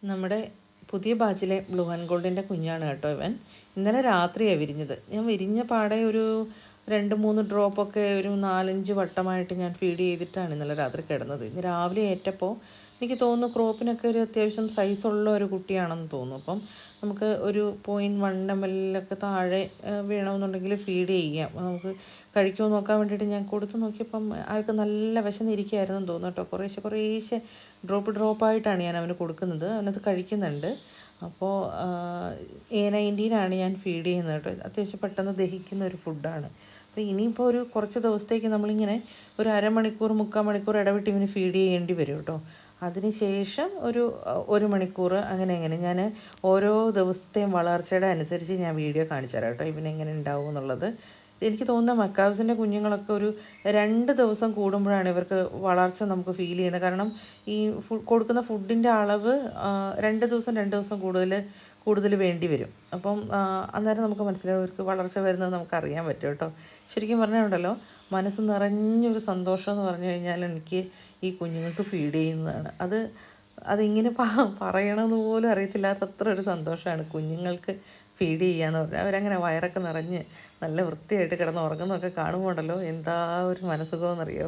നമ്മുടെ പുതിയ ബാച്ചിലെ blue and ഗോൾഡിൻ്റെ കുഞ്ഞാണ് കേട്ടോ ഇവൻ. ഇന്നലെ രാത്രിയാണ് വിരിഞ്ഞത്. ഞാൻ വിരിഞ്ഞ പാടെ ഒരു 2-3 ഡ്രോപ്പൊക്കെ ഒരു 4-5 വട്ടമായിട്ട് ഞാൻ ഫീഡ് ചെയ്തിട്ടാണ് ഇന്നലെ രാത്രി കിടന്നത്. ഇന്ന് രാവിലെ ഏറ്റപ്പോൾ എനിക്ക് തോന്നുന്നു ക്രോപ്പിനൊക്കെ ഒരു അത്യാവശ്യം സൈസുള്ള ഒരു കുട്ടിയാണെന്ന് തോന്നുന്നു. അപ്പം നമുക്ക് ഒരു 0.1 ml ഒക്കെ താഴെ വേണമെന്നുണ്ടെങ്കിൽ ഫീഡ് ചെയ്യാം. നമുക്ക് കഴിക്കുമോ നോക്കാൻ വേണ്ടിയിട്ട് ഞാൻ കൊടുത്ത് നോക്കിയപ്പം ആൾക്ക് നല്ല വിശന്നിരിക്കുകയായിരുന്നെന്ന് തോന്നുന്നു കേട്ടോ. കുറേശ്ശെ ഡ്രോപ്പായിട്ടാണ് ഞാൻ അവന് കൊടുക്കുന്നത്. അവനത് കഴിക്കുന്നുണ്ട്. അപ്പോൾ A19 ഞാൻ ഫീഡ് ചെയ്യുന്നത് കേട്ടോ. അത്യാവശ്യം പെട്ടെന്ന് ദഹിക്കുന്ന ഒരു ഫുഡാണ്. അപ്പോൾ ഇനിയിപ്പോൾ ഒരു കുറച്ച് ദിവസത്തേക്ക് നമ്മളിങ്ങനെ ഒരു അരമണിക്കൂർ 3/4 മണിക്കൂർ ഇടവിട്ട് ഇവന് ഫീഡ് ചെയ്യേണ്ടി വരും കേട്ടോ. അതിന് ശേഷം ഒരു മണിക്കൂർ അങ്ങനെ ഞാൻ ഓരോ ദിവസത്തെയും വളർച്ചയുടെ അനുസരിച്ച് ഞാൻ വീഡിയോ കാണിച്ചു തരാം കേട്ടോ, ഇവനെങ്ങനെ ഉണ്ടാവും എന്നുള്ളത്. എനിക്ക് തോന്നുന്ന മക്കാവ്സിൻ്റെ കുഞ്ഞുങ്ങളൊക്കെ ഒരു 2 ദിവസം കൂടുമ്പോഴാണ് ഇവർക്ക് വളർച്ച നമുക്ക് ഫീൽ ചെയ്യുന്നത്. കാരണം ഈ കൊടുക്കുന്ന ഫുഡിൻ്റെ അളവ് 2 ദിവസം കൂടുതൽ വേണ്ടി വരും. അപ്പം അന്നേരം നമുക്ക് മനസ്സിലാവും ഇവർക്ക് വളർച്ച വരുന്നത് നമുക്കറിയാൻ പറ്റും കേട്ടോ. ശരിക്കും പറഞ്ഞാലുണ്ടല്ലോ, മനസ്സ് നിറഞ്ഞൊരു സന്തോഷം എന്ന് പറഞ്ഞു കഴിഞ്ഞാൽ എനിക്ക് ഈ കുഞ്ഞുങ്ങൾക്ക് ഫീഡ് ചെയ്യുന്നതാണ്. അതിങ്ങനെ പറയണമെന്ന് പോലും അറിയത്തില്ലാത്തത്ര ഒരു സന്തോഷമാണ് കുഞ്ഞുങ്ങൾക്ക് ഫീഡ് ചെയ്യാന്ന് പറഞ്ഞാൽ. അവരങ്ങനെ വയറൊക്കെ നിറഞ്ഞ് നല്ല വൃത്തിയായിട്ട് കിടന്ന് ഉറങ്ങുന്നതൊക്കെ കാണുമ്പോൾ ഉണ്ടല്ലോ, എന്താ ഒരു മനസ്സുഖമെന്നറിയോ.